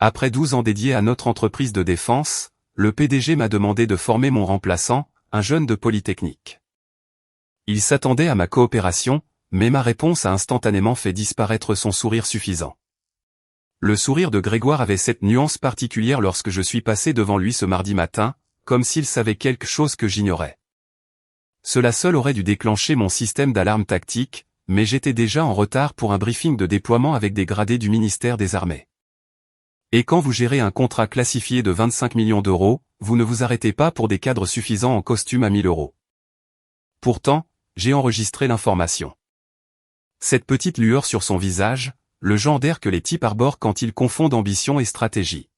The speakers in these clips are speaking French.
Après 12 ans dédiés à notre entreprise de défense, le PDG m'a demandé de former mon remplaçant, un jeune de Polytechnique. Il s'attendait à ma coopération, mais ma réponse a instantanément fait disparaître son sourire suffisant. Le sourire de Grégoire avait cette nuance particulière lorsque je suis passé devant lui ce mardi matin, comme s'il savait quelque chose que j'ignorais. Cela seul aurait dû déclencher mon système d'alarme tactique, mais j'étais déjà en retard pour un briefing de déploiement avec des gradés du ministère des Armées. Et quand vous gérez un contrat classifié de 25 millions d'euros, vous ne vous arrêtez pas pour des cadres suffisants en costume à 1000 euros. Pourtant, j'ai enregistré l'information. Cette petite lueur sur son visage, le genre d'air que les types arborent quand ils confondent ambition et stratégie.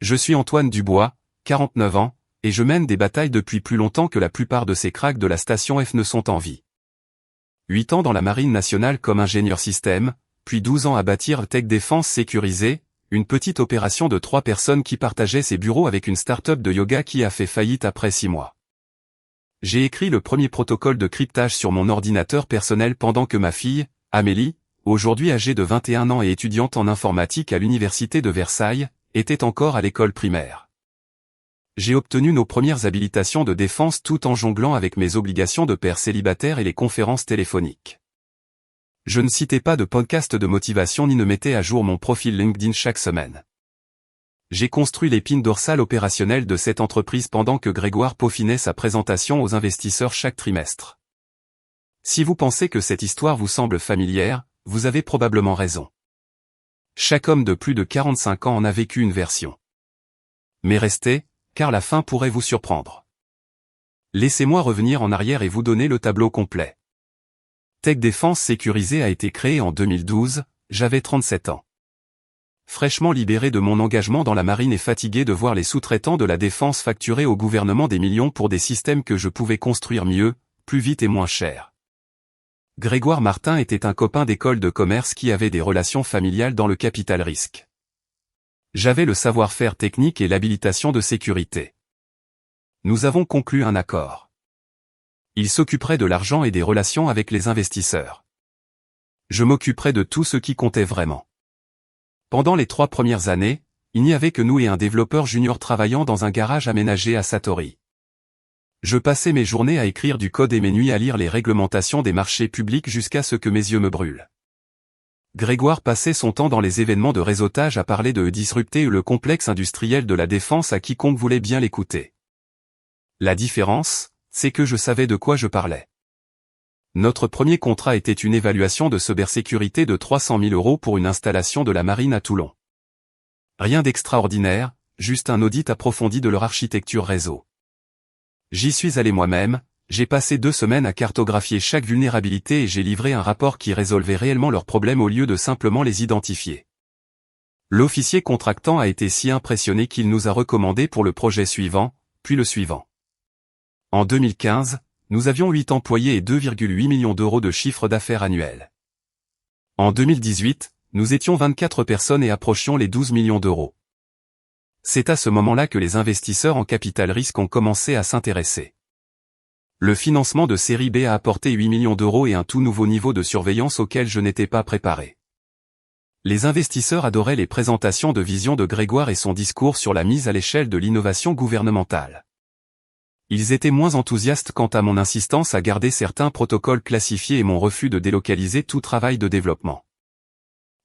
Je suis Antoine Dubois, 49 ans, et je mène des batailles depuis plus longtemps que la plupart de ces cracks de la station F ne sont en vie. 8 ans dans la Marine nationale comme ingénieur système, puis 12 ans à bâtir Tech Défense sécurisée, une petite opération de 3 personnes qui partageaient ses bureaux avec une start-up de yoga qui a fait faillite après 6 mois. J'ai écrit le premier protocole de cryptage sur mon ordinateur personnel pendant que ma fille, Amélie, aujourd'hui âgée de 21 ans et étudiante en informatique à l'université de Versailles, était encore à l'école primaire. J'ai obtenu nos premières habilitations de défense tout en jonglant avec mes obligations de père célibataire et les conférences téléphoniques. Je ne citais pas de podcast de motivation ni ne mettais à jour mon profil LinkedIn chaque semaine. J'ai construit l'épine dorsale opérationnelle de cette entreprise pendant que Grégoire peaufinait sa présentation aux investisseurs chaque trimestre. Si vous pensez que cette histoire vous semble familière, vous avez probablement raison. Chaque homme de plus de 45 ans en a vécu une version. Mais restez, car la fin pourrait vous surprendre. Laissez-moi revenir en arrière et vous donner le tableau complet. Tech Défense sécurisée a été créée en 2012, j'avais 37 ans. Fraîchement libéré de mon engagement dans la marine et fatigué de voir les sous-traitants de la défense facturer au gouvernement des millions pour des systèmes que je pouvais construire mieux, plus vite et moins cher. Grégoire Martin était un copain d'école de commerce qui avait des relations familiales dans le capital risque. J'avais le savoir-faire technique et l'habilitation de sécurité. Nous avons conclu un accord. Il s'occuperait de l'argent et des relations avec les investisseurs. Je m'occuperais de tout ce qui comptait vraiment. Pendant les 3 premières années, il n'y avait que nous et un développeur junior travaillant dans un garage aménagé à Satori. Je passais mes journées à écrire du code et mes nuits à lire les réglementations des marchés publics jusqu'à ce que mes yeux me brûlent. Grégoire passait son temps dans les événements de réseautage à parler de disrupter le complexe industriel de la défense à quiconque voulait bien l'écouter. La différence, c'est que je savais de quoi je parlais. Notre premier contrat était une évaluation de cybersécurité de 300 000 € pour une installation de la marine à Toulon. Rien d'extraordinaire, juste un audit approfondi de leur architecture réseau. J'y suis allé moi-même, j'ai passé 2 semaines à cartographier chaque vulnérabilité et j'ai livré un rapport qui résolvait réellement leurs problèmes au lieu de simplement les identifier. L'officier contractant a été si impressionné qu'il nous a recommandé pour le projet suivant, puis le suivant. En 2015, nous avions 8 employés et 2,8 millions d'euros de chiffre d'affaires annuel. En 2018, nous étions 24 personnes et approchions les 12 millions d'euros. C'est à ce moment-là que les investisseurs en capital risque ont commencé à s'intéresser. Le financement de série B a apporté 8 millions d'euros et un tout nouveau niveau de surveillance auquel je n'étais pas préparé. Les investisseurs adoraient les présentations de vision de Grégoire et son discours sur la mise à l'échelle de l'innovation gouvernementale. Ils étaient moins enthousiastes quant à mon insistance à garder certains protocoles classifiés et mon refus de délocaliser tout travail de développement.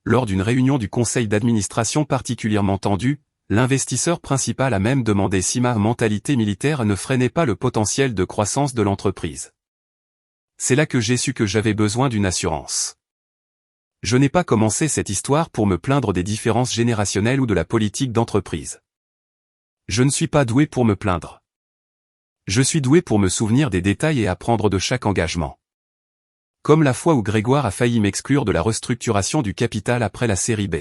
Lors d'une réunion du conseil d'administration particulièrement tendue, l'investisseur principal a même demandé si ma mentalité militaire ne freinait pas le potentiel de croissance de l'entreprise. C'est là que j'ai su que j'avais besoin d'une assurance. Je n'ai pas commencé cette histoire pour me plaindre des différences générationnelles ou de la politique d'entreprise. Je ne suis pas doué pour me plaindre. Je suis doué pour me souvenir des détails et apprendre de chaque engagement. Comme la fois où Grégoire a failli m'exclure de la restructuration du capital après la série B.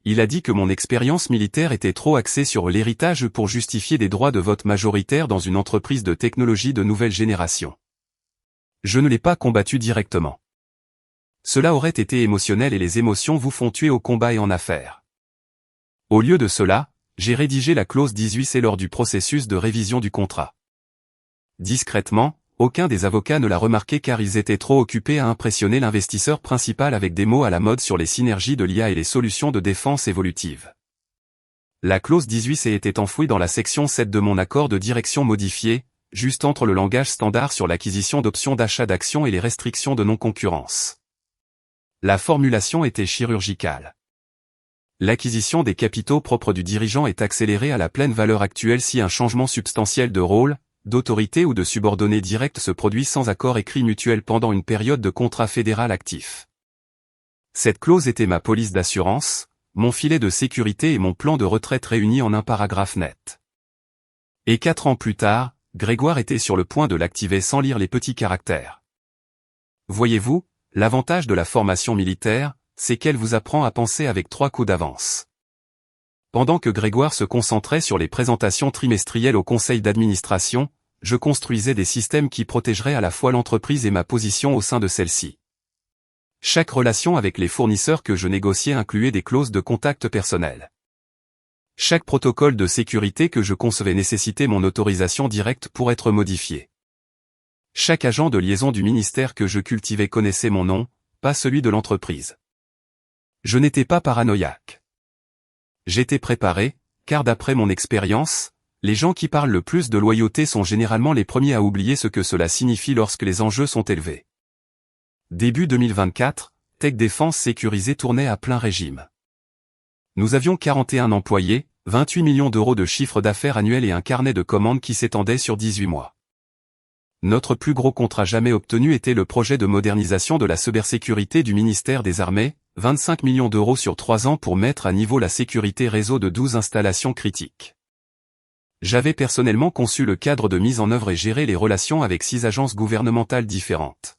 Il a dit que mon expérience militaire était trop axée sur l'héritage pour justifier des droits de vote majoritaires dans une entreprise de technologie de nouvelle génération. Je ne l'ai pas combattu directement. Cela aurait été émotionnel et les émotions vous font tuer au combat et en affaires. Au lieu de cela, j'ai rédigé la clause 18C lors du processus de révision du contrat. Discrètement, aucun des avocats ne l'a remarqué car ils étaient trop occupés à impressionner l'investisseur principal avec des mots à la mode sur les synergies de l'IA et les solutions de défense évolutive. La clause 18C était enfouie dans la section 7 de mon accord de direction modifié, juste entre le langage standard sur l'acquisition d'options d'achat d'actions et les restrictions de non-concurrence. La formulation était chirurgicale. L'acquisition des capitaux propres du dirigeant est accélérée à la pleine valeur actuelle si un changement substantiel de rôle, d'autorité ou de subordonné direct se produit sans accord écrit mutuel pendant une période de contrat fédéral actif. Cette clause était ma police d'assurance, mon filet de sécurité et mon plan de retraite réunis en un paragraphe net. Et 4 ans plus tard, Grégoire était sur le point de l'activer sans lire les petits caractères. Voyez-vous, l'avantage de la formation militaire, c'est qu'elle vous apprend à penser avec 3 coups d'avance. Pendant que Grégoire se concentrait sur les présentations trimestrielles au conseil d'administration, je construisais des systèmes qui protégeraient à la fois l'entreprise et ma position au sein de celle-ci. Chaque relation avec les fournisseurs que je négociais incluait des clauses de contact personnel. Chaque protocole de sécurité que je concevais nécessitait mon autorisation directe pour être modifié. Chaque agent de liaison du ministère que je cultivais connaissait mon nom, pas celui de l'entreprise. Je n'étais pas paranoïaque. J'étais préparé, car d'après mon expérience, les gens qui parlent le plus de loyauté sont généralement les premiers à oublier ce que cela signifie lorsque les enjeux sont élevés. Début 2024, Tech Défense Sécurisée tournait à plein régime. Nous avions 41 employés, 28 millions d'euros de chiffre d'affaires annuel et un carnet de commandes qui s'étendait sur 18 mois. Notre plus gros contrat jamais obtenu était le projet de modernisation de la cybersécurité du ministère des Armées, 25 millions d'euros sur 3 ans pour mettre à niveau la sécurité réseau de 12 installations critiques. J'avais personnellement conçu le cadre de mise en œuvre et géré les relations avec 6 agences gouvernementales différentes.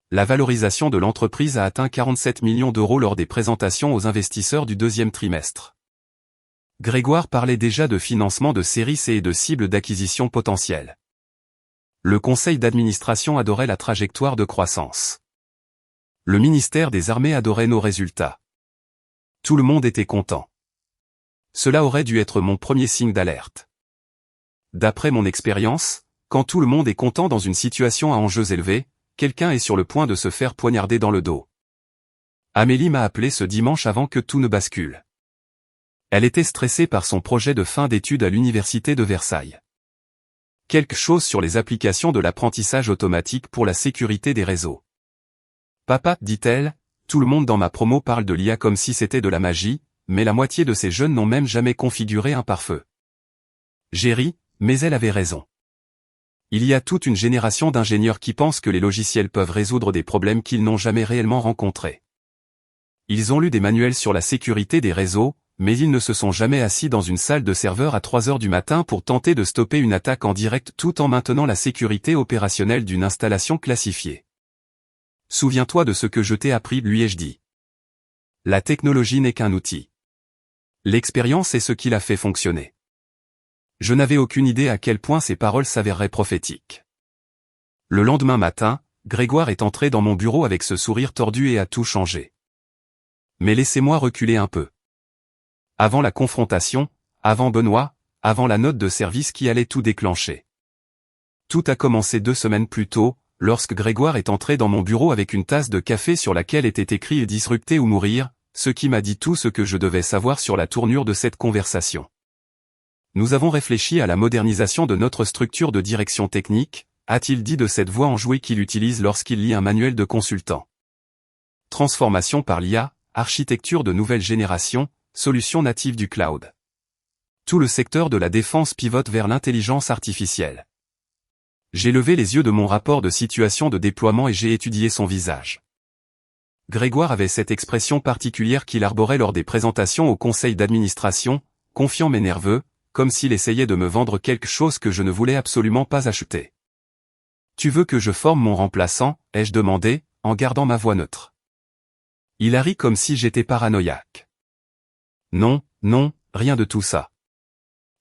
La valorisation de l'entreprise a atteint 47 millions d'euros lors des présentations aux investisseurs du deuxième trimestre. Grégoire parlait déjà de financement de série C et de cibles d'acquisition potentielles. Le conseil d'administration adorait la trajectoire de croissance. Le ministère des Armées adorait nos résultats. Tout le monde était content. Cela aurait dû être mon premier signe d'alerte. D'après mon expérience, quand tout le monde est content dans une situation à enjeux élevés, quelqu'un est sur le point de se faire poignarder dans le dos. Amélie m'a appelé ce dimanche avant que tout ne bascule. Elle était stressée par son projet de fin d'études à l'université de Versailles. Quelque chose sur les applications de l'apprentissage automatique pour la sécurité des réseaux. Papa, dit-elle, tout le monde dans ma promo parle de l'IA comme si c'était de la magie, mais la moitié de ces jeunes n'ont même jamais configuré un pare-feu. J'ai ri, mais elle avait raison. Il y a toute une génération d'ingénieurs qui pensent que les logiciels peuvent résoudre des problèmes qu'ils n'ont jamais réellement rencontrés. Ils ont lu des manuels sur la sécurité des réseaux, mais ils ne se sont jamais assis dans une salle de serveur à 3 heures du matin pour tenter de stopper une attaque en direct tout en maintenant la sécurité opérationnelle d'une installation classifiée. Souviens-toi de ce que je t'ai appris, lui ai-je dit. La technologie n'est qu'un outil. L'expérience est ce qui l'a fait fonctionner. Je n'avais aucune idée à quel point ces paroles s'avéreraient prophétiques. Le lendemain matin, Grégoire est entré dans mon bureau avec ce sourire tordu et a tout changé. Mais laissez-moi reculer un peu. Avant la confrontation, avant Benoît, avant la note de service qui allait tout déclencher. Tout a commencé 2 semaines plus tôt, lorsque Grégoire est entré dans mon bureau avec une tasse de café sur laquelle était écrit « Disrupter ou mourir », ce qui m'a dit tout ce que je devais savoir sur la tournure de cette conversation. Nous avons réfléchi à la modernisation de notre structure de direction technique, a-t-il dit de cette voix enjouée qu'il utilise lorsqu'il lit un manuel de consultant. Transformation par l'IA, architecture de nouvelle génération, solutions natives du cloud. Tout le secteur de la défense pivote vers l'intelligence artificielle. J'ai levé les yeux de mon rapport de situation de déploiement et j'ai étudié son visage. Grégoire avait cette expression particulière qu'il arborait lors des présentations au conseil d'administration, confiant mais nerveux, comme s'il essayait de me vendre quelque chose que je ne voulais absolument pas acheter. « Tu veux que je forme mon remplaçant ?» ai-je demandé, en gardant ma voix neutre. Il a ri comme si j'étais paranoïaque. Non, non, rien de tout ça.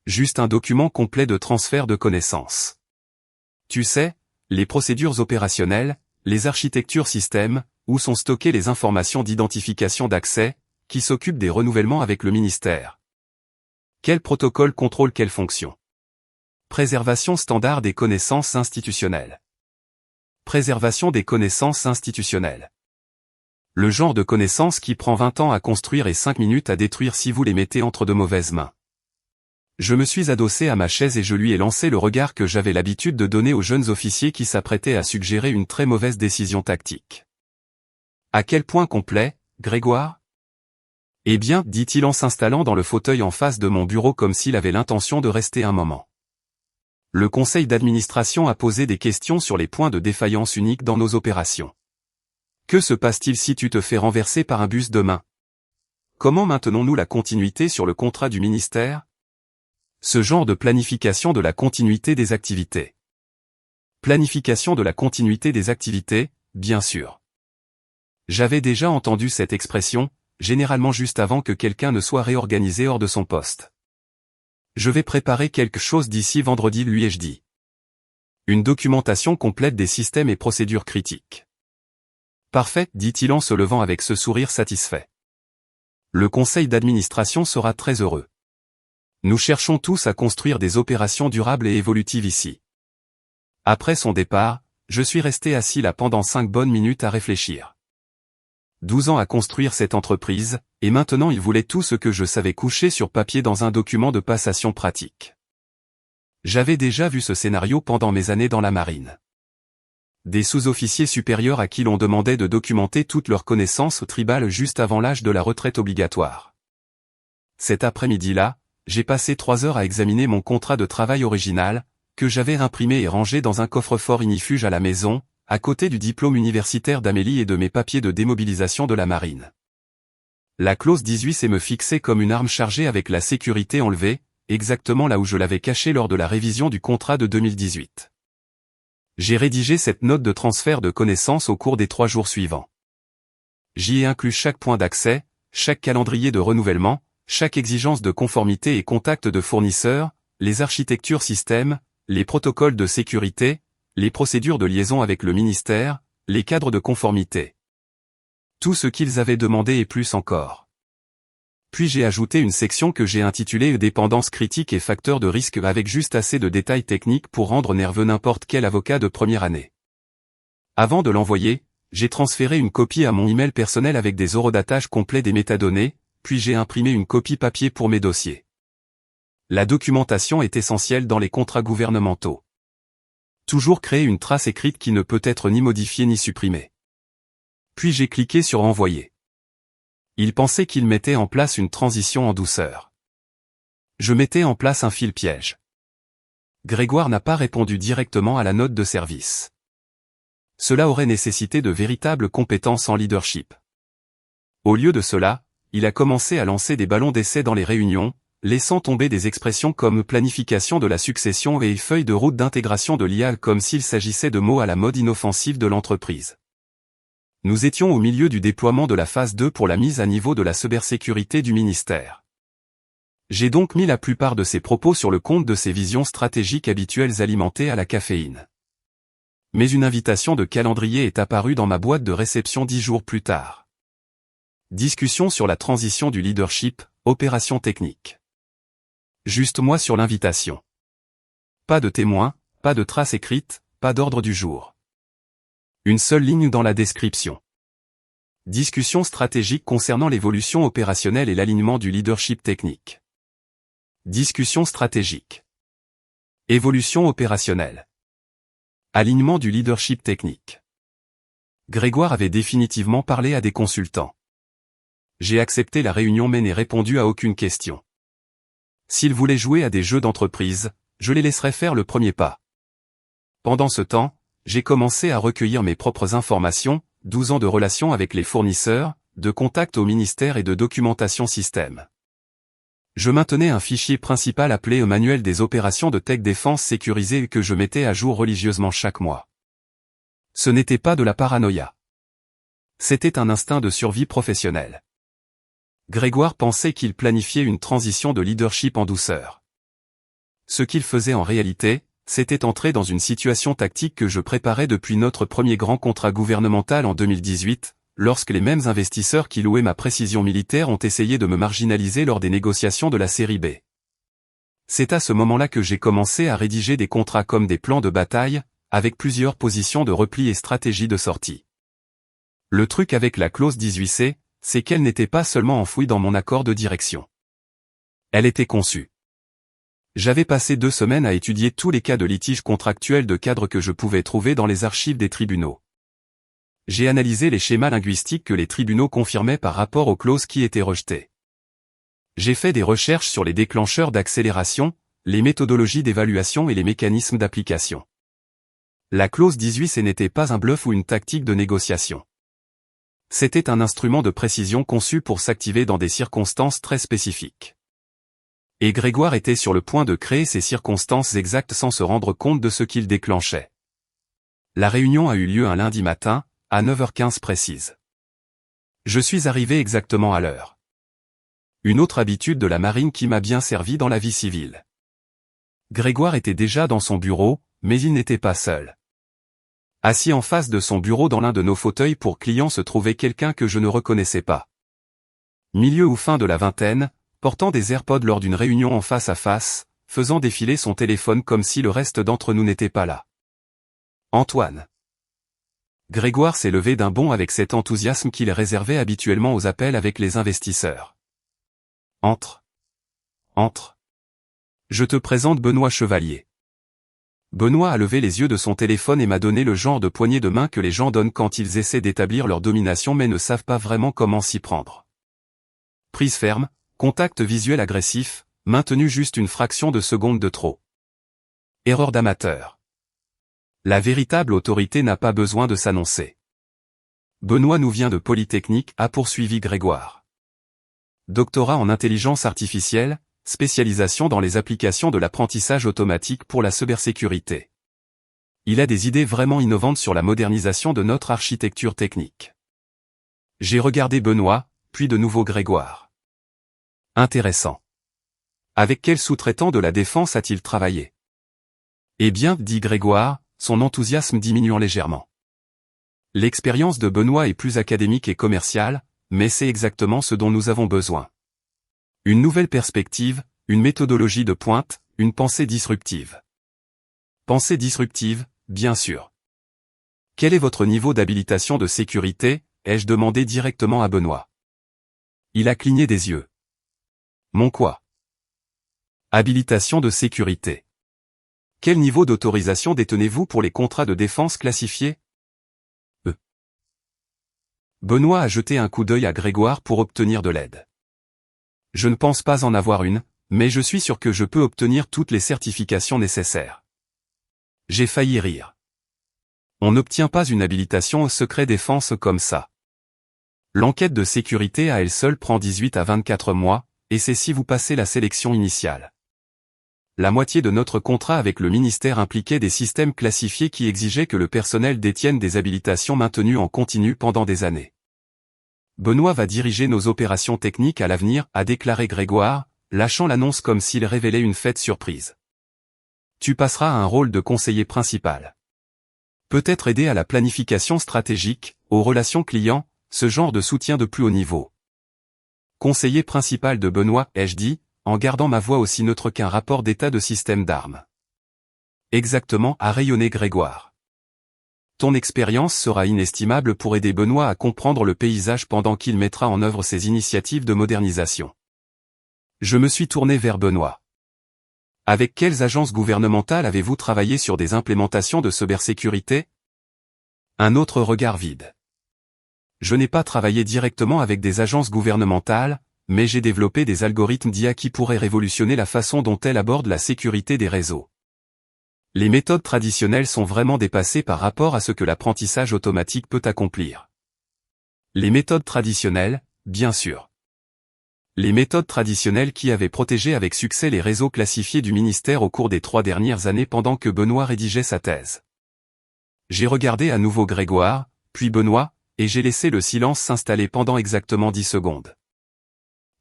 Juste un document complet de transfert de connaissances. Tu sais, les procédures opérationnelles, les architectures systèmes, où sont stockées les informations d'identification d'accès, qui s'occupent des renouvellements avec le ministère. Quel protocole contrôle quelle fonction? Préservation standard des connaissances institutionnelles. Préservation des connaissances institutionnelles. Le genre de connaissances qui prend 20 ans à construire et 5 minutes à détruire si vous les mettez entre de mauvaises mains. Je me suis adossé à ma chaise et je lui ai lancé le regard que j'avais l'habitude de donner aux jeunes officiers qui s'apprêtaient à suggérer une très mauvaise décision tactique. À quel point complet, Grégoire ? Eh bien, dit-il en s'installant dans le fauteuil en face de mon bureau comme s'il avait l'intention de rester un moment. Le conseil d'administration a posé des questions sur les points de défaillance uniques dans nos opérations. Que se passe-t-il si tu te fais renverser par un bus demain ? Comment maintenons-nous la continuité sur le contrat du ministère ? Ce genre de planification de la continuité des activités. Planification de la continuité des activités, bien sûr. J'avais déjà entendu cette expression, généralement juste avant que quelqu'un ne soit réorganisé hors de son poste. Je vais préparer quelque chose d'ici vendredi, lui ai-je dit. Une documentation complète des systèmes et procédures critiques. Parfait, dit-il en se levant avec ce sourire satisfait. Le conseil d'administration sera très heureux. Nous cherchons tous à construire des opérations durables et évolutives ici. Après son départ, je suis resté assis là pendant 5 bonnes minutes à réfléchir. 12 ans à construire cette entreprise, et maintenant il voulait tout ce que je savais coucher sur papier dans un document de passation pratique. J'avais déjà vu ce scénario pendant mes années dans la marine. Des sous-officiers supérieurs à qui l'on demandait de documenter toutes leurs connaissances tribales juste avant l'âge de la retraite obligatoire. Cet après-midi-là, j'ai passé 3 heures à examiner mon contrat de travail original, que j'avais imprimé et rangé dans un coffre-fort ignifuge à la maison, à côté du diplôme universitaire d'Amélie et de mes papiers de démobilisation de la marine. La clause 18C me fixait comme une arme chargée avec la sécurité enlevée, exactement là où je l'avais cachée lors de la révision du contrat de 2018. J'ai rédigé cette note de transfert de connaissances au cours des 3 jours suivants. J'y ai inclus chaque point d'accès, chaque calendrier de renouvellement, chaque exigence de conformité et contact de fournisseurs, les architectures systèmes, les protocoles de sécurité, les procédures de liaison avec le ministère, les cadres de conformité. Tout ce qu'ils avaient demandé et plus encore. Puis j'ai ajouté une section que j'ai intitulée « Dépendances critiques et facteurs de risque » avec juste assez de détails techniques pour rendre nerveux n'importe quel avocat de première année. Avant de l'envoyer, j'ai transféré une copie à mon email personnel avec des horodatages complets des métadonnées, puis j'ai imprimé une copie papier pour mes dossiers. La documentation est essentielle dans les contrats gouvernementaux. Toujours créer une trace écrite qui ne peut être ni modifiée ni supprimée. Puis j'ai cliqué sur Envoyer. Il pensait qu'il mettait en place une transition en douceur. Je mettais en place un fil piège. Grégoire n'a pas répondu directement à la note de service. Cela aurait nécessité de véritables compétences en leadership. Au lieu de cela, il a commencé à lancer des ballons d'essai dans les réunions, laissant tomber des expressions comme planification de la succession et feuille de route d'intégration de l'IA comme s'il s'agissait de mots à la mode inoffensive de l'entreprise. Nous étions au milieu du déploiement de la phase 2 pour la mise à niveau de la cybersécurité du ministère. J'ai donc mis la plupart de ces propos sur le compte de ces visions stratégiques habituelles alimentées à la caféine. Mais une invitation de calendrier est apparue dans ma boîte de réception 10 jours plus tard. Discussion sur la transition du leadership, opération technique. Juste moi sur l'invitation. Pas de témoin, pas de trace écrite, pas d'ordre du jour. Une seule ligne dans la description. Discussion stratégique concernant l'évolution opérationnelle et l'alignement du leadership technique. Discussion stratégique. Évolution opérationnelle. Alignement du leadership technique. Grégoire avait définitivement parlé à des consultants. J'ai accepté la réunion mais n'ai répondu à aucune question. S'ils voulaient jouer à des jeux d'entreprise, je les laisserais faire le premier pas. Pendant ce temps, j'ai commencé à recueillir mes propres informations, 12 ans de relations avec les fournisseurs, de contacts au ministère et de documentation système. Je maintenais un fichier principal appelé Manuel des opérations de tech défense sécurisé que je mettais à jour religieusement chaque mois. Ce n'était pas de la paranoïa. C'était un instinct de survie professionnelle. Grégoire pensait qu'il planifiait une transition de leadership en douceur. Ce qu'il faisait en réalité, c'était entrer dans une situation tactique que je préparais depuis notre premier grand contrat gouvernemental en 2018, lorsque les mêmes investisseurs qui louaient ma précision militaire ont essayé de me marginaliser lors des négociations de la série B. C'est à ce moment-là que j'ai commencé à rédiger des contrats comme des plans de bataille, avec plusieurs positions de repli et stratégies de sortie. Le truc avec la clause 18C, c'est qu'elle n'était pas seulement enfouie dans mon accord de direction. Elle était conçue. J'avais passé 2 semaines à étudier tous les cas de litige contractuels de cadre que je pouvais trouver dans les archives des tribunaux. J'ai analysé les schémas linguistiques que les tribunaux confirmaient par rapport aux clauses qui étaient rejetées. J'ai fait des recherches sur les déclencheurs d'accélération, les méthodologies d'évaluation et les mécanismes d'application. La clause 18C n'était pas un bluff ou une tactique de négociation. C'était un instrument de précision conçu pour s'activer dans des circonstances très spécifiques. Et Grégoire était sur le point de créer ces circonstances exactes sans se rendre compte de ce qu'il déclenchait. La réunion a eu lieu un lundi matin, à 9h15 précise. Je suis arrivé exactement à l'heure. Une autre habitude de la marine qui m'a bien servi dans la vie civile. Grégoire était déjà dans son bureau, mais il n'était pas seul. Assis en face de son bureau dans l'un de nos fauteuils pour clients se trouvait quelqu'un que je ne reconnaissais pas. Milieu ou fin de la vingtaine, portant des AirPods lors d'une réunion en face à face, faisant défiler son téléphone comme si le reste d'entre nous n'était pas là. Antoine. Grégoire s'est levé d'un bond avec cet enthousiasme qu'il réservait habituellement aux appels avec les investisseurs. Entre. Entre. Je te présente Benoît Chevalier. Benoît a levé les yeux de son téléphone et m'a donné le genre de poignée de main que les gens donnent quand ils essaient d'établir leur domination mais ne savent pas vraiment comment s'y prendre. Prise ferme, contact visuel agressif, maintenu juste une fraction de seconde de trop. Erreur d'amateur. La véritable autorité n'a pas besoin de s'annoncer. Benoît nous vient de Polytechnique, a poursuivi Grégoire. Doctorat en intelligence artificielle, spécialisation dans les applications de l'apprentissage automatique pour la cybersécurité. Il a des idées vraiment innovantes sur la modernisation de notre architecture technique. J'ai regardé Benoît, puis de nouveau Grégoire. Intéressant. Avec quel sous-traitant de la défense a-t-il travaillé? Eh bien, dit Grégoire, son enthousiasme diminuant légèrement. L'expérience de Benoît est plus académique et commerciale, mais c'est exactement ce dont nous avons besoin. Une nouvelle perspective, une méthodologie de pointe, une pensée disruptive. Pensée disruptive, bien sûr. Quel est votre niveau d'habilitation de sécurité, ai-je demandé directement à Benoît. Il a cligné des yeux. Mon quoi? Habilitation de sécurité. Quel niveau d'autorisation détenez-vous pour les contrats de défense classifiés? Benoît a jeté un coup d'œil à Grégoire pour obtenir de l'aide. Je ne pense pas en avoir une, mais je suis sûr que je peux obtenir toutes les certifications nécessaires. J'ai failli rire. On n'obtient pas une habilitation au secret défense comme ça. L'enquête de sécurité à elle seule prend 18 à 24 mois, et c'est si vous passez la sélection initiale. La moitié de notre contrat avec le ministère impliquait des systèmes classifiés qui exigeaient que le personnel détienne des habilitations maintenues en continu pendant des années. Benoît va diriger nos opérations techniques à l'avenir, a déclaré Grégoire, lâchant l'annonce comme s'il révélait une fête surprise. Tu passeras à un rôle de conseiller principal. Peut-être aider à la planification stratégique, aux relations clients, ce genre de soutien de plus haut niveau. Conseiller principal de Benoît, ai-je dit, en gardant ma voix aussi neutre qu'un rapport d'état de système d'armes. Exactement, a rayonné Grégoire. Ton expérience sera inestimable pour aider Benoît à comprendre le paysage pendant qu'il mettra en œuvre ses initiatives de modernisation. Je me suis tourné vers Benoît. Avec quelles agences gouvernementales avez-vous travaillé sur des implémentations de cybersécurité? Un autre regard vide. Je n'ai pas travaillé directement avec des agences gouvernementales, mais j'ai développé des algorithmes d'IA qui pourraient révolutionner la façon dont elles abordent la sécurité des réseaux. Les méthodes traditionnelles sont vraiment dépassées par rapport à ce que l'apprentissage automatique peut accomplir. Les méthodes traditionnelles, bien sûr. Les méthodes traditionnelles qui avaient protégé avec succès les réseaux classifiés du ministère au cours des 3 dernières années pendant que Benoît rédigeait sa thèse. J'ai regardé à nouveau Grégoire, puis Benoît, et j'ai laissé le silence s'installer pendant exactement 10 secondes.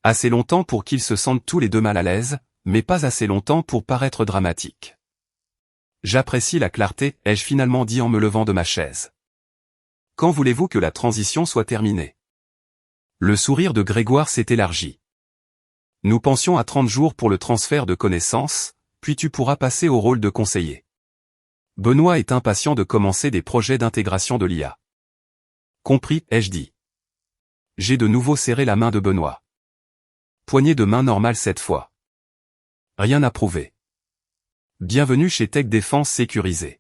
Assez longtemps pour qu'ils se sentent tous les deux mal à l'aise, mais pas assez longtemps pour paraître dramatique. J'apprécie la clarté, ai-je finalement dit en me levant de ma chaise. Quand voulez-vous que la transition soit terminée? Le sourire de Grégoire s'est élargi. Nous pensions à 30 jours pour le transfert de connaissances, puis tu pourras passer au rôle de conseiller. Benoît est impatient de commencer des projets d'intégration de l'IA. Compris, ai-je dit. J'ai de nouveau serré la main de Benoît. Poignée de main normale cette fois. Rien à prouver. Bienvenue chez Tech Défense Sécurisée.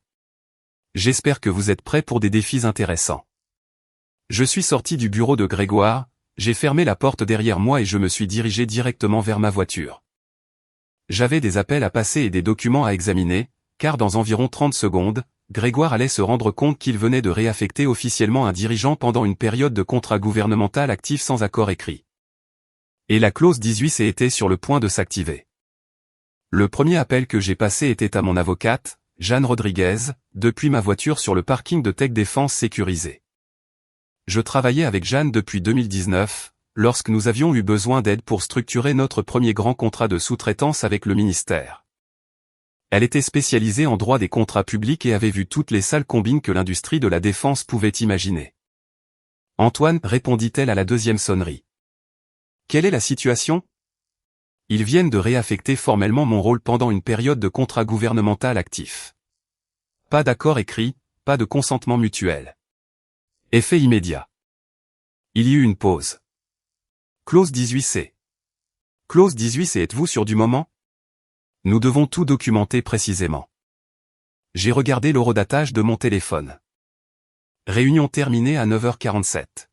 J'espère que vous êtes prêts pour des défis intéressants. Je suis sorti du bureau de Grégoire, j'ai fermé la porte derrière moi et je me suis dirigé directement vers ma voiture. J'avais des appels à passer et des documents à examiner, car dans environ 30 secondes, Grégoire allait se rendre compte qu'il venait de réaffecter officiellement un dirigeant pendant une période de contrat gouvernemental actif sans accord écrit. Et la clause 18C était sur le point de s'activer. Le premier appel que j'ai passé était à mon avocate, Jeanne Rodriguez, depuis ma voiture sur le parking de Tech Défense Sécurisée. Je travaillais avec Jeanne depuis 2019, lorsque nous avions eu besoin d'aide pour structurer notre premier grand contrat de sous-traitance avec le ministère. Elle était spécialisée en droit des contrats publics et avait vu toutes les sales combines que l'industrie de la défense pouvait imaginer. Antoine, répondit-elle à la deuxième sonnerie. Quelle est la situation ? Ils viennent de réaffecter formellement mon rôle pendant une période de contrat gouvernemental actif. Pas d'accord écrit, pas de consentement mutuel. Effet immédiat. Il y eut une pause. Clause 18C. Clause 18C, êtes-vous sûr du moment ? Nous devons tout documenter précisément. J'ai regardé l'horodatage de mon téléphone. Réunion terminée à 9h47.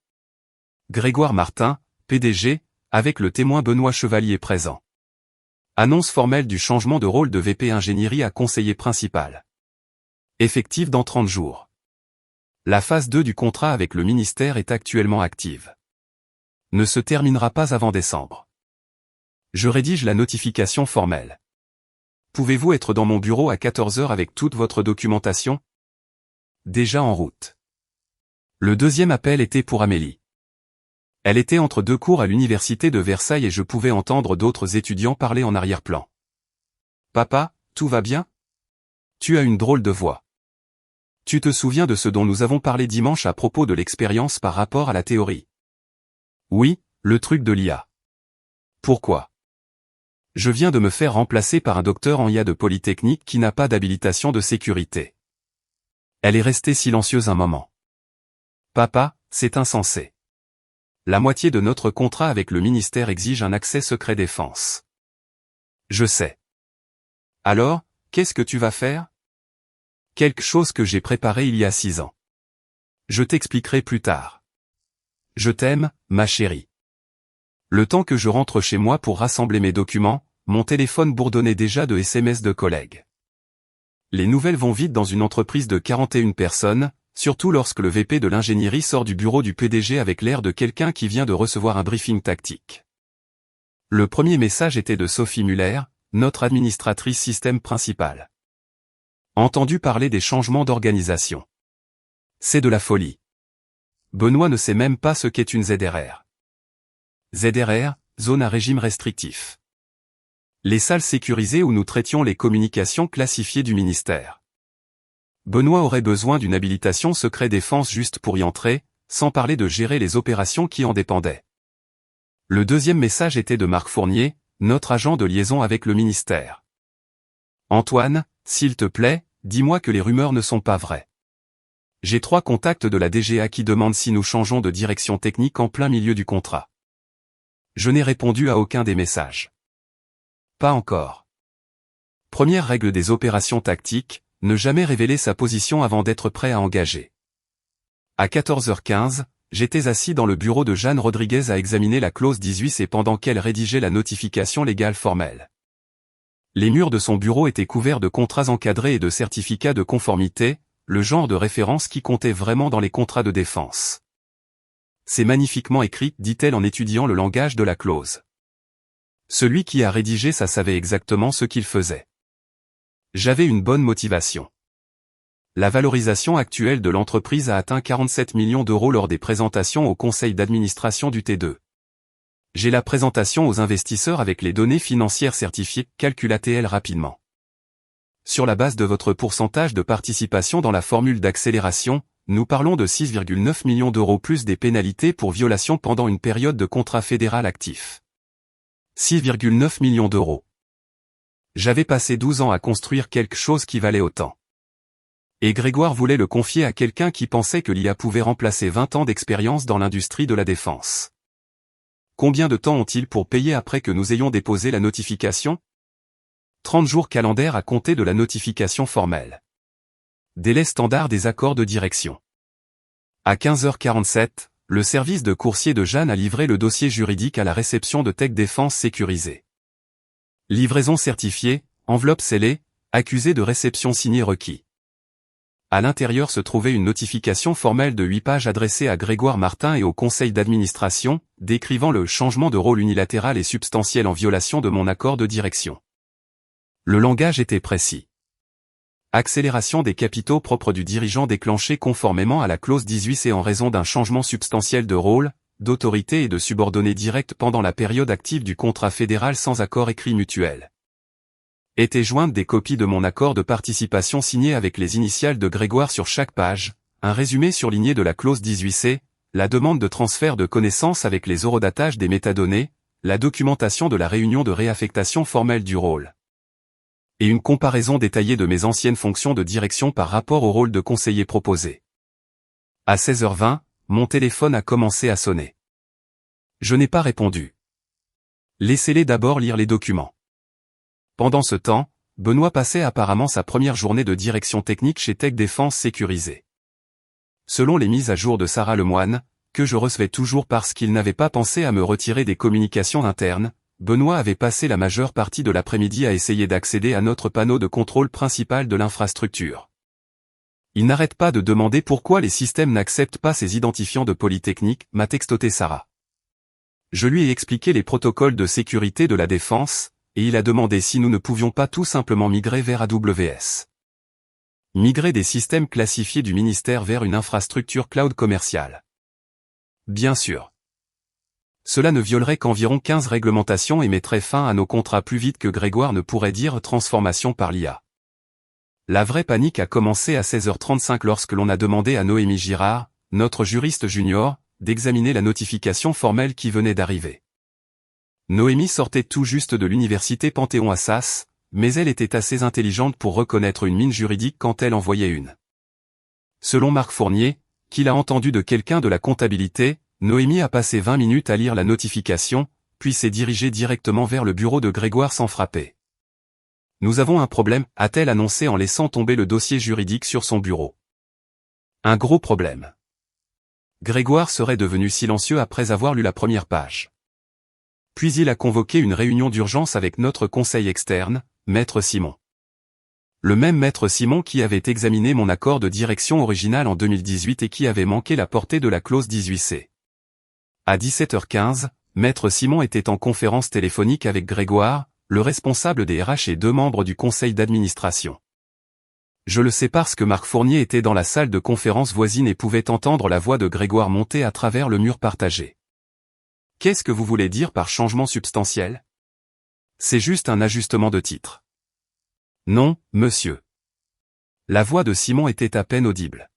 Grégoire Martin, PDG, avec le témoin Benoît Chevalier présent. Annonce formelle du changement de rôle de VP ingénierie à conseiller principal. Effectif dans 30 jours. La phase 2 du contrat avec le ministère est actuellement active. Ne se terminera pas avant décembre. Je rédige la notification formelle. Pouvez-vous être dans mon bureau à 14h avec toute votre documentation ? Déjà en route. Le deuxième appel était pour Amélie. Elle était entre deux cours à l'université de Versailles et je pouvais entendre d'autres étudiants parler en arrière-plan. Papa, tout va bien ? Tu as une drôle de voix. Tu te souviens de ce dont nous avons parlé dimanche à propos de l'expérience par rapport à la théorie ? Oui, le truc de l'IA. Pourquoi ? Je viens de me faire remplacer par un docteur en IA de Polytechnique qui n'a pas d'habilitation de sécurité. Elle est restée silencieuse un moment. Papa, c'est insensé. La moitié de notre contrat avec le ministère exige un accès secret défense. Je sais. Alors, qu'est-ce que tu vas faire ? Quelque chose que j'ai préparé il y a 6 ans. Je t'expliquerai plus tard. Je t'aime, ma chérie. Le temps que je rentre chez moi pour rassembler mes documents, mon téléphone bourdonnait déjà de SMS de collègues. Les nouvelles vont vite dans une entreprise de 41 personnes, surtout lorsque le VP de l'ingénierie sort du bureau du PDG avec l'air de quelqu'un qui vient de recevoir un briefing tactique. Le premier message était de Sophie Muller, notre administratrice système principale. Entendu parler des changements d'organisation. C'est de la folie. Benoît ne sait même pas ce qu'est une ZRR. ZRR, zone à régime restrictif. Les salles sécurisées où nous traitions les communications classifiées du ministère. Benoît aurait besoin d'une habilitation secret défense juste pour y entrer, sans parler de gérer les opérations qui en dépendaient. Le deuxième message était de Marc Fournier, notre agent de liaison avec le ministère. Antoine, s'il te plaît, dis-moi que les rumeurs ne sont pas vraies. J'ai 3 contacts de la DGA qui demandent si nous changeons de direction technique en plein milieu du contrat. Je n'ai répondu à aucun des messages. Pas encore. Première règle des opérations tactiques, ne jamais révéler sa position avant d'être prêt à engager. À 14h15, j'étais assis dans le bureau de Jeanne Rodriguez à examiner la clause 18C pendant qu'elle rédigeait la notification légale formelle. Les murs de son bureau étaient couverts de contrats encadrés et de certificats de conformité, le genre de référence qui comptait vraiment dans les contrats de défense. C'est magnifiquement écrit, dit-elle en étudiant le langage de la clause. Celui qui a rédigé ça savait exactement ce qu'il faisait. J'avais une bonne motivation. La valorisation actuelle de l'entreprise a atteint 47 millions d'euros lors des présentations au conseil d'administration du T2. J'ai la présentation aux investisseurs avec les données financières certifiées, calculatez-elles rapidement. Sur la base de votre pourcentage de participation dans la formule d'accélération, nous parlons de 6,9 millions d'euros plus des pénalités pour violation pendant une période de contrat fédéral actif. 6,9 millions d'euros. J'avais passé 12 ans à construire quelque chose qui valait autant. Et Grégoire voulait le confier à quelqu'un qui pensait que l'IA pouvait remplacer 20 ans d'expérience dans l'industrie de la défense. Combien de temps ont-ils pour payer après que nous ayons déposé la notification? 30 jours calendaires à compter de la notification formelle. Délai standard des accords de direction. À 15h47, le service de coursier de Jeanne a livré le dossier juridique à la réception de Tech Défense Sécurisée. Livraison certifiée, enveloppe scellée, accusé de réception signé requis. À l'intérieur se trouvait une notification formelle de 8 pages adressée à Grégoire Martin et au conseil d'administration, décrivant le changement de rôle unilatéral et substantiel en violation de mon accord de direction. Le langage était précis. Accélération des capitaux propres du dirigeant déclenchée conformément à la clause 18C en raison d'un changement substantiel de rôle, d'autorité et de subordonnée directe pendant la période active du contrat fédéral sans accord écrit mutuel. Étaient jointes des copies de mon accord de participation signé avec les initiales de Grégoire sur chaque page, un résumé surligné de la clause 18C, la demande de transfert de connaissances avec les horodatages des métadonnées, la documentation de la réunion de réaffectation formelle du rôle. Et une comparaison détaillée de mes anciennes fonctions de direction par rapport au rôle de conseiller proposé. À 16h20, mon téléphone a commencé à sonner. Je n'ai pas répondu. Laissez-les d'abord lire les documents. Pendant ce temps, Benoît passait apparemment sa première journée de direction technique chez Tech Défense Sécurisée. Selon les mises à jour de Sarah Lemoine, que je recevais toujours parce qu'il n'avait pas pensé à me retirer des communications internes, Benoît avait passé la majeure partie de l'après-midi à essayer d'accéder à notre panneau de contrôle principal de l'infrastructure. Il n'arrête pas de demander pourquoi les systèmes n'acceptent pas ces identifiants de Polytechnique, m'a textoté Sarah. Je lui ai expliqué les protocoles de sécurité de la défense, et il a demandé si nous ne pouvions pas tout simplement migrer vers AWS. Migrer des systèmes classifiés du ministère vers une infrastructure cloud commerciale. Bien sûr. Cela ne violerait qu'environ 15 réglementations et mettrait fin à nos contrats plus vite que Grégoire ne pourrait dire transformation par l'IA. La vraie panique a commencé à 16h35 lorsque l'on a demandé à Noémie Girard, notre juriste junior, d'examiner la notification formelle qui venait d'arriver. Noémie sortait tout juste de l'université Panthéon-Assas, mais elle était assez intelligente pour reconnaître une mine juridique quand elle en voyait une. Selon Marc Fournier, qu'il a entendu de quelqu'un de la comptabilité, Noémie a passé 20 minutes à lire la notification, puis s'est dirigée directement vers le bureau de Grégoire sans frapper. « Nous avons un problème », a-t-elle annoncé en laissant tomber le dossier juridique sur son bureau. Un gros problème. Grégoire serait devenu silencieux après avoir lu la première page. Puis il a convoqué une réunion d'urgence avec notre conseil externe, Maître Simon. Le même Maître Simon qui avait examiné mon accord de direction original en 2018 et qui avait manqué la portée de la clause 18C. À 17h15, Maître Simon était en conférence téléphonique avec Grégoire, le responsable des RH et 2 membres du conseil d'administration. Je le sais parce que Marc Fournier était dans la salle de conférence voisine et pouvait entendre la voix de Grégoire monter à travers le mur partagé. Qu'est-ce que vous voulez dire par changement substantiel? C'est juste un ajustement de titre. Non, monsieur. La voix de Simon était à peine audible.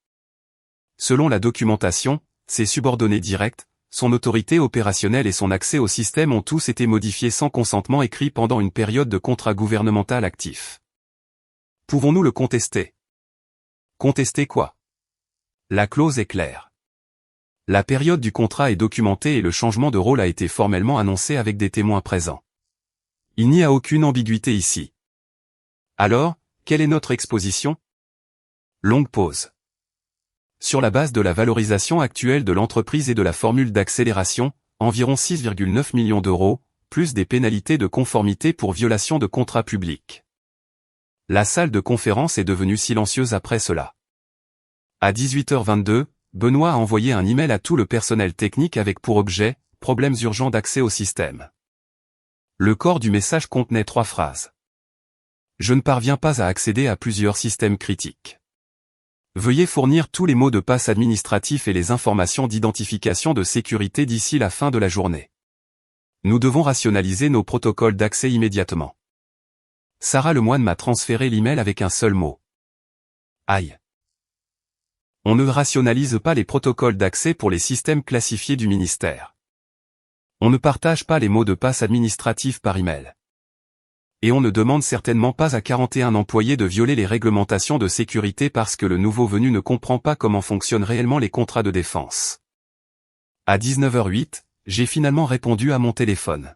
Selon la documentation, ses subordonnés directs, son autorité opérationnelle et son accès au système ont tous été modifiés sans consentement écrit pendant une période de contrat gouvernemental actif. Pouvons-nous le contester? Contester quoi? La clause est claire. La période du contrat est documentée et le changement de rôle a été formellement annoncé avec des témoins présents. Il n'y a aucune ambiguïté ici. Alors, quelle est notre exposition? Longue pause. Sur la base de la valorisation actuelle de l'entreprise et de la formule d'accélération, environ 6,9 millions d'euros, plus des pénalités de conformité pour violation de contrat public. La salle de conférence est devenue silencieuse après cela. À 18h22, Benoît a envoyé un email à tout le personnel technique avec pour objet « Problèmes urgents d'accès au système ». Le corps du message contenait 3 phrases. Je ne parviens pas à accéder à plusieurs systèmes critiques. Veuillez fournir tous les mots de passe administratifs et les informations d'identification de sécurité d'ici la fin de la journée. Nous devons rationaliser nos protocoles d'accès immédiatement. Sarah Lemoine m'a transféré l'email avec un seul mot. Aïe. On ne rationalise pas les protocoles d'accès pour les systèmes classifiés du ministère. On ne partage pas les mots de passe administratifs par email. Et on ne demande certainement pas à 41 employés de violer les réglementations de sécurité parce que le nouveau venu ne comprend pas comment fonctionnent réellement les contrats de défense. À 19h08, j'ai finalement répondu à mon téléphone.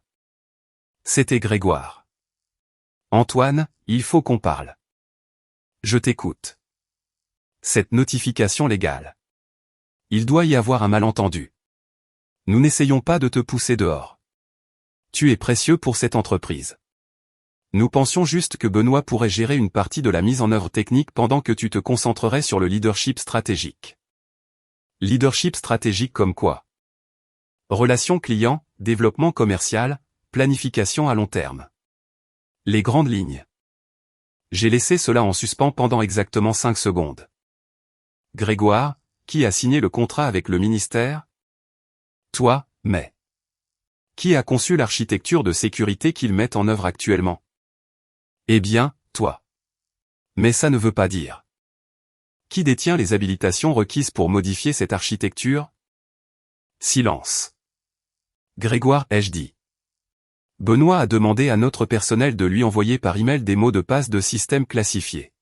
C'était Grégoire. Antoine, il faut qu'on parle. Je t'écoute. Cette notification légale. Il doit y avoir un malentendu. Nous n'essayons pas de te pousser dehors. Tu es précieux pour cette entreprise. Nous pensions juste que Benoît pourrait gérer une partie de la mise en œuvre technique pendant que tu te concentrerais sur le leadership stratégique. Leadership stratégique comme quoi? Relations clients, développement commercial, planification à long terme. Les grandes lignes. J'ai laissé cela en suspens pendant exactement 5 secondes. Grégoire, qui a signé le contrat avec le ministère? Toi, mais. Qui a conçu l'architecture de sécurité qu'ils mettent en œuvre actuellement? Eh bien, toi. Mais ça ne veut pas dire. Qui détient les habilitations requises pour modifier cette architecture? Silence. Grégoire, ai-je dit. Benoît a demandé à notre personnel de lui envoyer par email des mots de passe de système classifiés.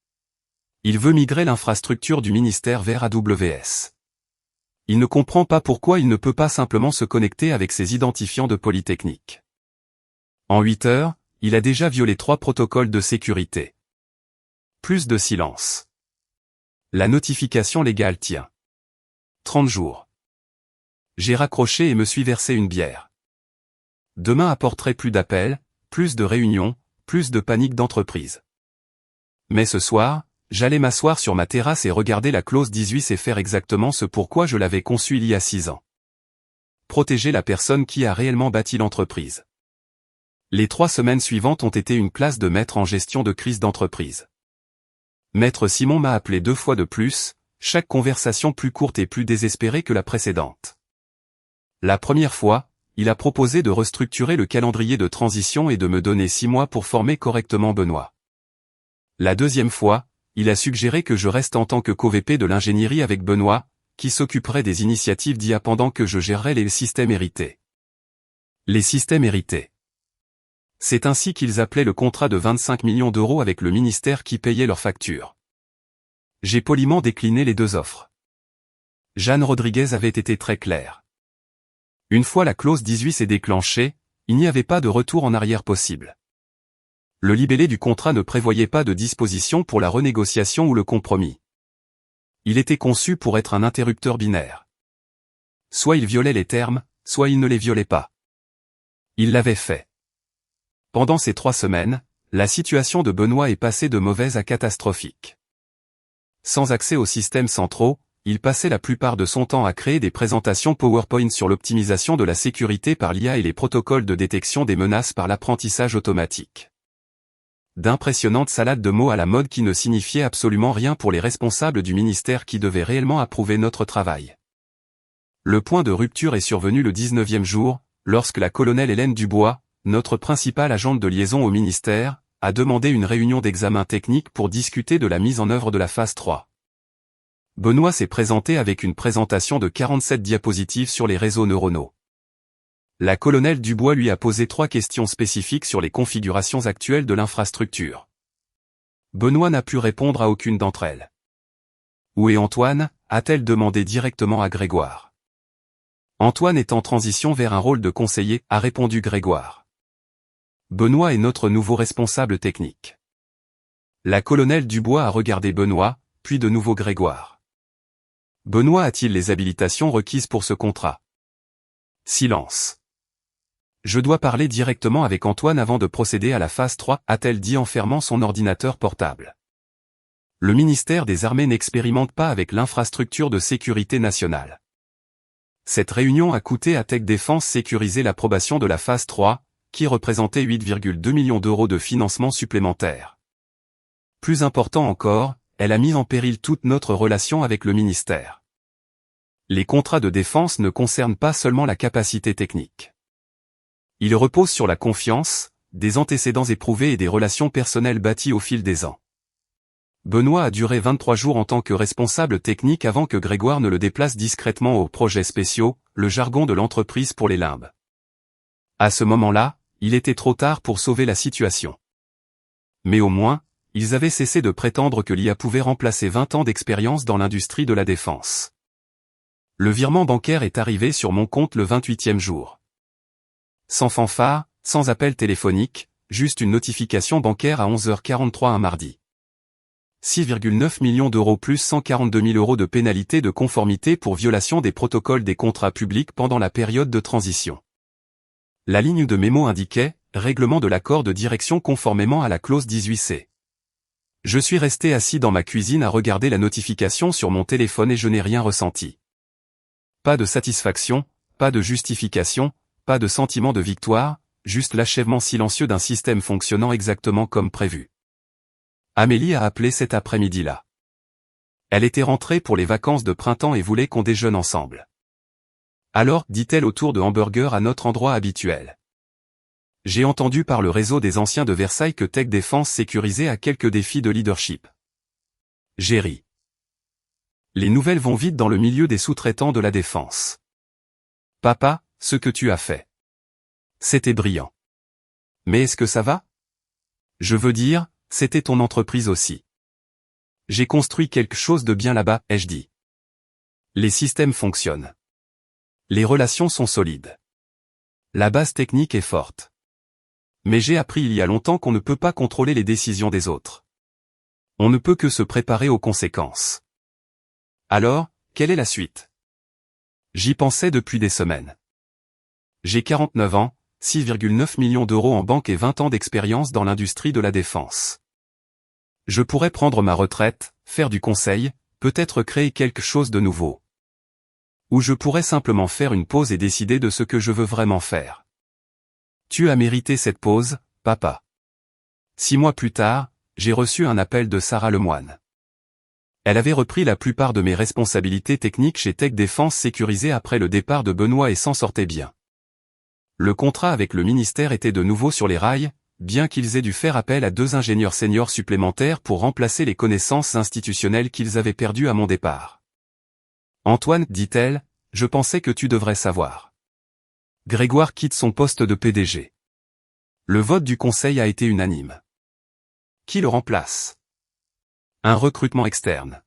Il veut migrer l'infrastructure du ministère vers AWS. Il ne comprend pas pourquoi il ne peut pas simplement se connecter avec ses identifiants de Polytechnique. En 8 heures, il a déjà violé 3 protocoles de sécurité. Plus de silence. La notification légale tient. 30 jours. J'ai raccroché et me suis versé une bière. Demain apporterait plus d'appels, plus de réunions, plus de panique d'entreprise. Mais ce soir, j'allais m'asseoir sur ma terrasse et regarder la clause 18 et faire exactement ce pourquoi je l'avais conçue il y a 6 ans. Protéger la personne qui a réellement bâti l'entreprise. Les 3 semaines suivantes ont été une classe de maître en gestion de crise d'entreprise. Maître Simon m'a appelé 2 fois de plus, chaque conversation plus courte et plus désespérée que la précédente. La première fois, il a proposé de restructurer le calendrier de transition et de me donner 6 mois pour former correctement Benoît. La deuxième fois, il a suggéré que je reste en tant que co-VP de l'ingénierie avec Benoît, qui s'occuperait des initiatives d'IA pendant que je gérerais les systèmes hérités. Les systèmes hérités. C'est ainsi qu'ils appelaient le contrat de 25 millions d'euros avec le ministère qui payait leurs factures. J'ai poliment décliné les 2 offres. Jeanne Rodriguez avait été très claire. Une fois la clause 18 s'est déclenchée, il n'y avait pas de retour en arrière possible. Le libellé du contrat ne prévoyait pas de disposition pour la renégociation ou le compromis. Il était conçu pour être un interrupteur binaire. Soit il violait les termes, soit il ne les violait pas. Il l'avait fait. Pendant ces 3 semaines, la situation de Benoît est passée de mauvaise à catastrophique. Sans accès aux systèmes centraux, il passait la plupart de son temps à créer des présentations PowerPoint sur l'optimisation de la sécurité par l'IA et les protocoles de détection des menaces par l'apprentissage automatique. D'impressionnantes salades de mots à la mode qui ne signifiaient absolument rien pour les responsables du ministère qui devaient réellement approuver notre travail. Le point de rupture est survenu le 19e jour, lorsque la colonelle Hélène Dubois, notre principale agente de liaison au ministère, a demandé une réunion d'examen technique pour discuter de la mise en œuvre de la phase 3. Benoît s'est présenté avec une présentation de 47 diapositives sur les réseaux neuronaux. La colonelle Dubois lui a posé 3 questions spécifiques sur les configurations actuelles de l'infrastructure. Benoît n'a pu répondre à aucune d'entre elles. Où est Antoine, a-t-elle demandé directement à Grégoire. Antoine est en transition vers un rôle de conseiller, a répondu Grégoire. Benoît est notre nouveau responsable technique. La colonelle Dubois a regardé Benoît, puis de nouveau Grégoire. Benoît a-t-il les habilitations requises pour ce contrat? Silence. Je dois parler directement avec Antoine avant de procéder à la phase 3, a-t-elle dit en fermant son ordinateur portable. Le ministère des Armées n'expérimente pas avec l'infrastructure de sécurité nationale. Cette réunion a coûté à Tech Défense Sécuriser l'approbation de la phase 3, qui représentait 8,2 millions d'euros de financement supplémentaire. Plus important encore, elle a mis en péril toute notre relation avec le ministère. Les contrats de défense ne concernent pas seulement la capacité technique. Ils reposent sur la confiance, des antécédents éprouvés et des relations personnelles bâties au fil des ans. Benoît a duré 23 jours en tant que responsable technique avant que Grégoire ne le déplace discrètement aux projets spéciaux, le jargon de l'entreprise pour les limbes. À ce moment-là, il était trop tard pour sauver la situation. Mais au moins, ils avaient cessé de prétendre que l'IA pouvait remplacer 20 ans d'expérience dans l'industrie de la défense. Le virement bancaire est arrivé sur mon compte le 28e jour. Sans fanfare, sans appel téléphonique, juste une notification bancaire à 11h43 un mardi. 6,9 millions d'euros plus 142 000 euros de pénalité de conformité pour violation des protocoles des contrats publics pendant la période de transition. La ligne de mémo indiquait « Règlement de l'accord de direction conformément à la clause 18C ». Je suis resté assis dans ma cuisine à regarder la notification sur mon téléphone et je n'ai rien ressenti. Pas de satisfaction, pas de justification, pas de sentiment de victoire, juste l'achèvement silencieux d'un système fonctionnant exactement comme prévu. Amélie a appelé cet après-midi-là. Elle était rentrée pour les vacances de printemps et voulait qu'on déjeune ensemble. Alors, dit-elle autour de hamburgers à notre endroit habituel. J'ai entendu par le réseau des anciens de Versailles que Tech Défense sécurisait a quelques défis de leadership. J'ai ri. Les nouvelles vont vite dans le milieu des sous-traitants de la défense. Papa, ce que tu as fait. C'était brillant. Mais est-ce que ça va? Je veux dire, c'était ton entreprise aussi. J'ai construit quelque chose de bien là-bas, ai-je dit. Les systèmes fonctionnent. Les relations sont solides. La base technique est forte. Mais j'ai appris il y a longtemps qu'on ne peut pas contrôler les décisions des autres. On ne peut que se préparer aux conséquences. Alors, quelle est la suite? J'y pensais depuis des semaines. J'ai 49 ans, 6,9 millions d'euros en banque et 20 ans d'expérience dans l'industrie de la défense. Je pourrais prendre ma retraite, faire du conseil, peut-être créer quelque chose de nouveau. Ou je pourrais simplement faire une pause et décider de ce que je veux vraiment faire. Tu as mérité cette pause, papa. 6 mois plus tard, j'ai reçu un appel de Sarah Lemoine. Elle avait repris la plupart de mes responsabilités techniques chez Tech Défense sécurisée après le départ de Benoît et s'en sortait bien. Le contrat avec le ministère était de nouveau sur les rails, bien qu'ils aient dû faire appel à 2 ingénieurs seniors supplémentaires pour remplacer les connaissances institutionnelles qu'ils avaient perdues à mon départ. Antoine, dit-elle, je pensais que tu devrais savoir. Grégoire quitte son poste de PDG. Le vote du conseil a été unanime. Qui le remplace? Un recrutement externe.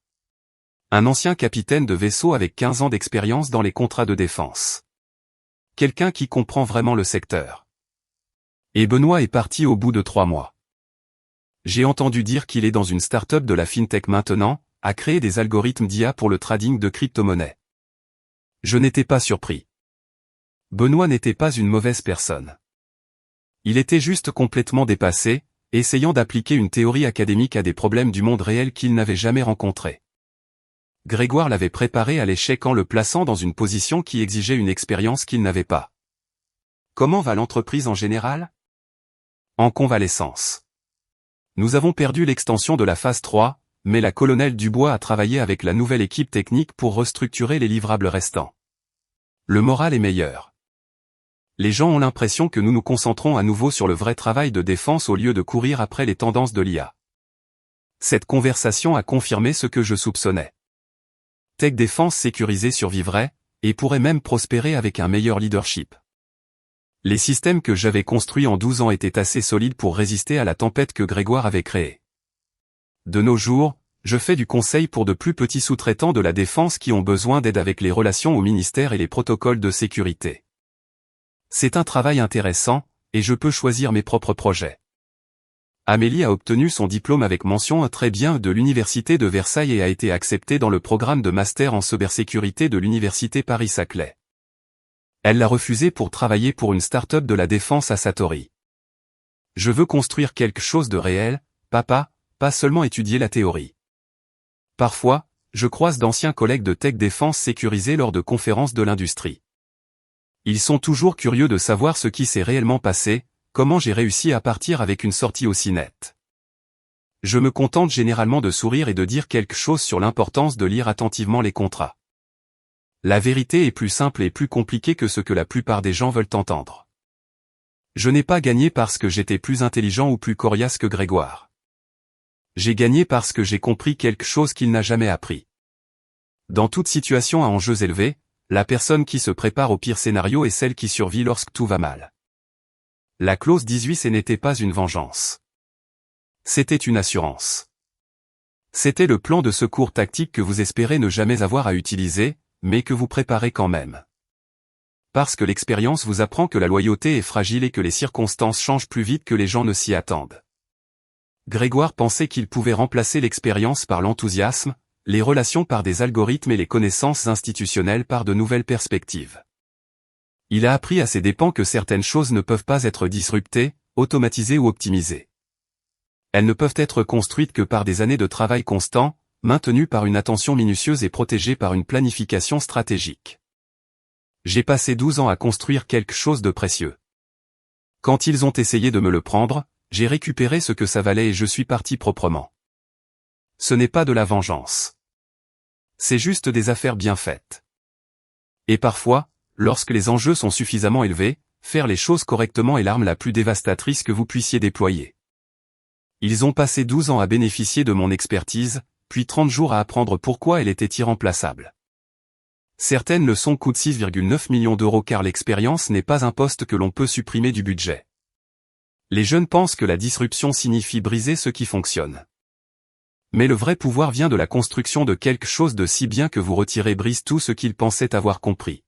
Un ancien capitaine de vaisseau avec 15 ans d'expérience dans les contrats de défense. Quelqu'un qui comprend vraiment le secteur. Et Benoît est parti au bout de 3 mois. J'ai entendu dire qu'il est dans une start-up de la FinTech maintenant, à créer des algorithmes d'IA pour le trading de crypto-monnaies. Je n'étais pas surpris. Benoît n'était pas une mauvaise personne. Il était juste complètement dépassé, essayant d'appliquer une théorie académique à des problèmes du monde réel qu'il n'avait jamais rencontrés. Grégoire l'avait préparé à l'échec en le plaçant dans une position qui exigeait une expérience qu'il n'avait pas. Comment va l'entreprise en général? En convalescence. Nous avons perdu l'extension de la phase 3, mais la colonelle Dubois a travaillé avec la nouvelle équipe technique pour restructurer les livrables restants. Le moral est meilleur. Les gens ont l'impression que nous nous concentrons à nouveau sur le vrai travail de défense au lieu de courir après les tendances de l'IA. Cette conversation a confirmé ce que je soupçonnais. Tech Défense sécurisée survivrait, et pourrait même prospérer avec un meilleur leadership. Les systèmes que j'avais construits en 12 ans étaient assez solides pour résister à la tempête que Grégoire avait créée. De nos jours, je fais du conseil pour de plus petits sous-traitants de la défense qui ont besoin d'aide avec les relations au ministère et les protocoles de sécurité. C'est un travail intéressant, et je peux choisir mes propres projets. Amélie a obtenu son diplôme avec mention très bien de l'Université de Versailles et a été acceptée dans le programme de master en cybersécurité de l'Université Paris-Saclay. Elle l'a refusé pour travailler pour une start-up de la défense à Satori. Je veux construire quelque chose de réel, papa, pas seulement étudier la théorie. Parfois, je croise d'anciens collègues de Tech Défense sécurisés lors de conférences de l'industrie. Ils sont toujours curieux de savoir ce qui s'est réellement passé, comment j'ai réussi à partir avec une sortie aussi nette. Je me contente généralement de sourire et de dire quelque chose sur l'importance de lire attentivement les contrats. La vérité est plus simple et plus compliquée que ce que la plupart des gens veulent entendre. Je n'ai pas gagné parce que j'étais plus intelligent ou plus coriace que Grégoire. J'ai gagné parce que j'ai compris quelque chose qu'il n'a jamais appris. Dans toute situation à enjeux élevés, la personne qui se prépare au pire scénario est celle qui survit lorsque tout va mal. La clause 18C n'était pas une vengeance. C'était une assurance. C'était le plan de secours tactique que vous espérez ne jamais avoir à utiliser, mais que vous préparez quand même. Parce que l'expérience vous apprend que la loyauté est fragile et que les circonstances changent plus vite que les gens ne s'y attendent. Grégoire pensait qu'il pouvait remplacer l'expérience par l'enthousiasme, les relations par des algorithmes et les connaissances institutionnelles par de nouvelles perspectives. Il a appris à ses dépens que certaines choses ne peuvent pas être disruptées, automatisées ou optimisées. Elles ne peuvent être construites que par des années de travail constant, maintenues par une attention minutieuse et protégées par une planification stratégique. J'ai passé 12 ans à construire quelque chose de précieux. Quand ils ont essayé de me le prendre, j'ai récupéré ce que ça valait et je suis parti proprement. Ce n'est pas de la vengeance. C'est juste des affaires bien faites. Et parfois, lorsque les enjeux sont suffisamment élevés, faire les choses correctement est l'arme la plus dévastatrice que vous puissiez déployer. Ils ont passé 12 ans à bénéficier de mon expertise, puis 30 jours à apprendre pourquoi elle était irremplaçable. Certaines leçons coûtent 6,9 millions d'euros car l'expérience n'est pas un poste que l'on peut supprimer du budget. Les jeunes pensent que la disruption signifie briser ce qui fonctionne. Mais le vrai pouvoir vient de la construction de quelque chose de si bien que vous retirez brise tout ce qu'ils pensaient avoir compris.